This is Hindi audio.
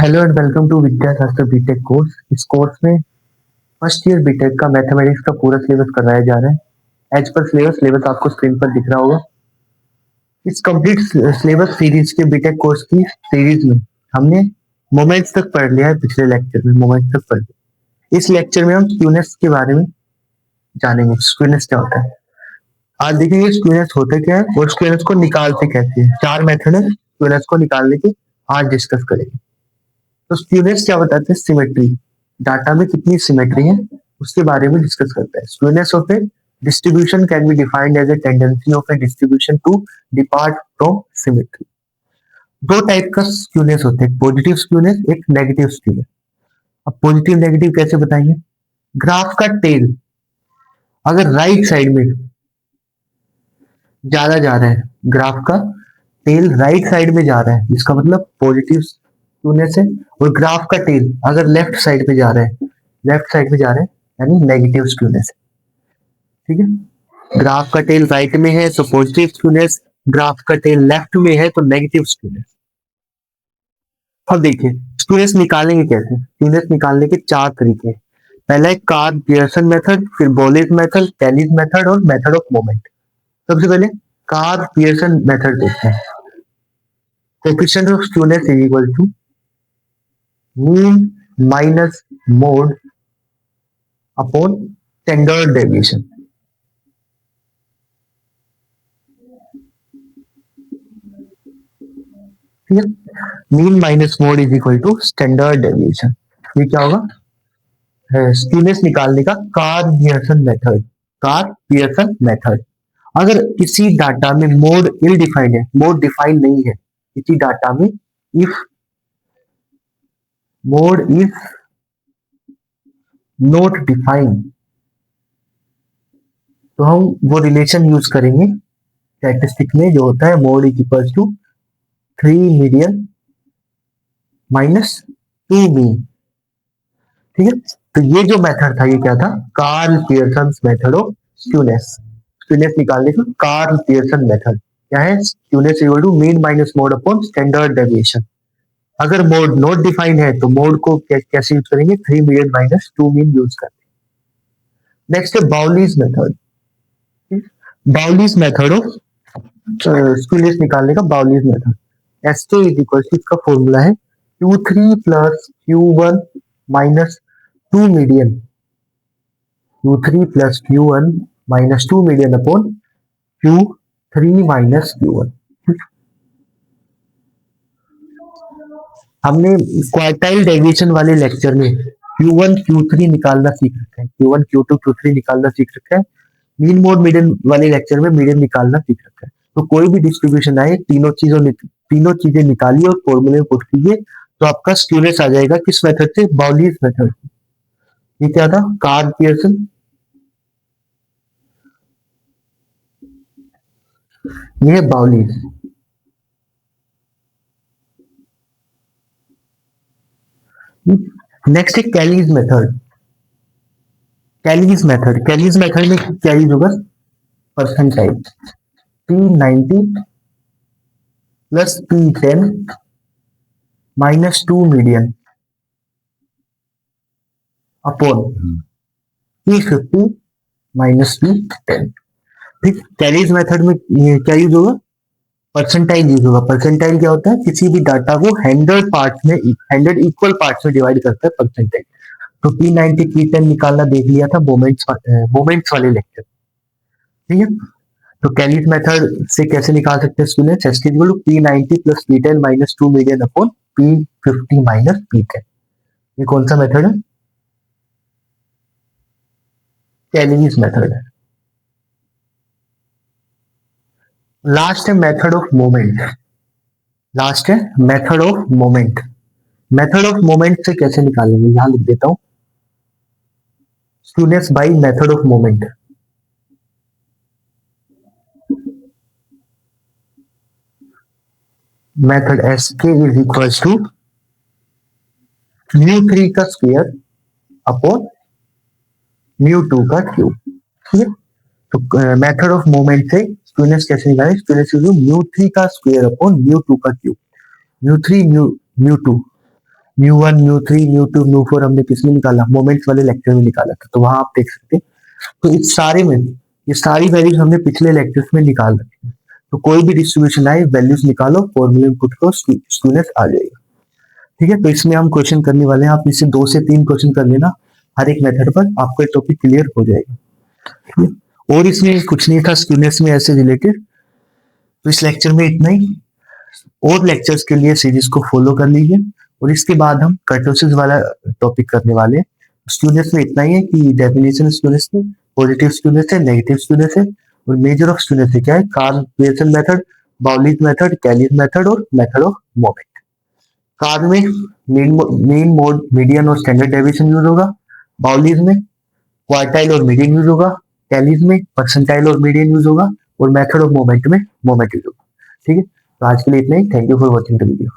हेलो एंड वेलकम टू विद्या शास्त्र बीटेक कोर्स। इस कोर्स में फर्स्ट ईयर बीटेक का मैथमेटिक्स का पूरा सिलेबस कराया जा रहा है। एज पर सिलेबस आपको स्क्रीन पर दिख रहा होगा। इस कंप्लीट सिलेबस सीरीज के बीटेक कोर्स की सीरीज में हमने मोमेंट्स तक पढ़ लिया है। पिछले लेक्चर में मोमेंट्स तक पढ़ लिया। इस लेक्चर में हम स्क्यूनेस के बारे में जानेंगे। स्क्यूनेस क्या होता है, आज देखेंगे स्क्यूनेस होता क्या है और स्क्यूनेस को निकालते कैसे हैं। चार मेथड है स्क्यूनेस को निकालने के, आज डिस्कस करेंगे। तो स्क्यूनेस क्या बताते हैं? सिमेट्री, डाटा में कितनी सिमेट्री है उसके बारे में डिस्कस करता है। Skewness of a distribution can be defined as a tendency of a distribution to depart from symmetry. दो टाइप का स्क्यूनेस होते हैं, पॉजिटिव स्क्यूनेस, एक नेगेटिव स्क्यूनेस। अब पॉजिटिव नेगेटिव कैसे बताएंगे? ग्राफ का टेल अगर राइट साइड में ज्यादा जा रहा है, ग्राफ का टेल राइट साइड में जा रहा है, इसका मतलब पॉजिटिव स्क्यूनेस है। और ग्राफ का टेल अगर लेफ्ट साइड पे जा रहा है, लेफ्ट साइड में जा रहा है, यानी नेगेटिव स्क्यूनेस है। ठीक है, ग्राफ का टेल राइट में है तो पॉजिटिव स्क्यूनेस, ग्राफ का टेल लेफ्ट में है तो नेगेटिव स्क्यूनेस। अब देखिए स्क्यूनेस निकालेंगे कैसे। स्क्यूनेस निकालने के चार तरीके हैं। पहला है कार्ल पियर्सन मेथड, फिर बोलिस मेथड, कैलीज मेथड और मेथड ऑफ मोमेंट। सबसे पहले कार्ल पियर्सन मेथड देखते हैं। Coefficient of skewness is equal to mean minus mode upon standard deviation. ठीक है, mean minus mode is equal to standard deviation. ये क्या होगा? स्क्यूनेस निकालने का Karl Pearson method. Karl Pearson method, अगर किसी डाटा में मोड इल डिफाइंड है, मोड डिफाइन नहीं है किसी डाटा में, if mode is not defined, तो हम वो रिलेशन यूज करेंगे स्टैटिस्टिक में जो होता है mode is equal to 3 median minus 2 mean. ठीक है, तो ये जो मेथड था ये क्या था? Karl Pearson method of skewness. Skewness निकालने का कार्ल पियर्सन मेथड क्या है? Skewness equal to mean minus mode upon standard deviation. अगर मोड नॉट डिफाइंड है तो मोड को कैसे यूज करेंगे? 3 मीडियन माइनस 2 मीन यूज करेंगे। नेक्स्ट है Bowley's method. Bowley's method of skewness निकालने का Bowley's method. S K is equal to, इसका फॉर्मूला है Q3 plus Q1 minus 2 median, Q3 plus Q1 minus 2 median upon Q3 minus Q1। हमने क्वार्टाइल डेविएशन वाले लेक्चर में Q1 Q3 निकालना सीख रखा है, Q1 Q2 Q3 निकालना सीख रखा है। मीन मोड मीडियन वाले लेक्चर में मीडियन निकालना सीख रखा है। तो कोई भी डिस्ट्रीब्यूशन आए, तीनों चीजें निकालिए और फॉर्मूले में पुट कीजिए तो आपका स्क्यूनेस आ जाएगा। किस मेथड से? बाउलीज मेथड। ये क्या था? कार्ल पियर्सन, ये बाउलीज। नेक्स्ट है कैलीज मेथड। कैलीज मेथड में क्या यूज होगा? Percentile P90 plus P10 minus 2 median upon P50 minus P10। ठीक, कैलीज मेथड में क्या यूज होगा? परसेंटाइल यूज होगा। परसेंटाइल क्या होता है? किसी भी डाटा को 100 इक्वल पार्ट्स में डिवाइड करता है परसेंटाइल। तो P90 P10 निकालना देख लिया था मोमेंट्स वाले लेक्चर। ठीक है, तो कैलीज मेथड से कैसे निकाल सकते हैं students? S equal to P90 plus P10 minus 2 median upon P50 minus P10। ये कौन सा मेथड है? कैलीज मेथड है। लास्ट है मेथड ऑफ मोमेंट। लास्ट है method of moment. Method of moment से कैसे निकालेंगे? यहां लिख देता हूं, skewness by method of moment. Method SK is equal to μ3 का स्क्वायर अपॉन μ2 का क्यूब। ठीक है, तो मेथड ऑफ मोमेंट से स्क्यूनेस कैसे निकालें? स्क्यूनेस इज μ3 का स्क्वायर अपॉन μ2 का cube. μ3 μ2 mu 1 mu 3 mu 2 mu 4 हमने किसमें निकाला, मोमेंट्स वाले लेक्चर में निकाला था, तो वहां आप देख सकते हैं। तो इस सारे में ये सारी वैल्यूज हमने पिछले लेक्चर्स में निकाल रखी है। तो कोई भी डिस्ट्रीब्यूशन आए वैल्यूज निकालो, फॉर्मूले में पुट करो, स्टूडेंट्स आ जाएगा। ठीक है, तो इसमें हम क्वेश्चन करने वाले हैं, आप इससे 2 से 3 क्वेश्चन कर लेना हर एक मेथड पर, आपको एक टॉपिक क्लियर हो जाएगा। ठीक है, और इसमें कुछ नहीं था स्टूडेंट्स में ऐसे रिलेटेड। तो इस लेक्चर में इतना ही, और लेक्चर्स के लिए सीरीज को फॉलो कर लीजिए, और इसके बाद हम कर्टोसिस वाला टॉपिक करने वाले हैं। स्टूडेंट्स में इतना ही है कि डेफिनेशन स्टूडेंट्स में पॉजिटिव स्टूडेंट्स है, नेगेटिव स्टूडेंट्स है, और मेजर ऑफ स्टूडेंट्स है क्या है, Karl Pearson method, Bowley's method, Kelly's method और मेथड ऑफ मोमेंट। कार्ल में मीन मोड मीडियन और स्टैंडर्ड डेविएशन यूज होगा, बाउलिस में क्वार्टाइल और मीडियन यूज होगा, कैलिस में परसेंटाइल और मीडियन यूज होगा, और मेथड ऑफ मोमेंट में मोमेंट यूज होगा। ठीक है, तो आज के लिए इतना ही। Thank you for watching the video.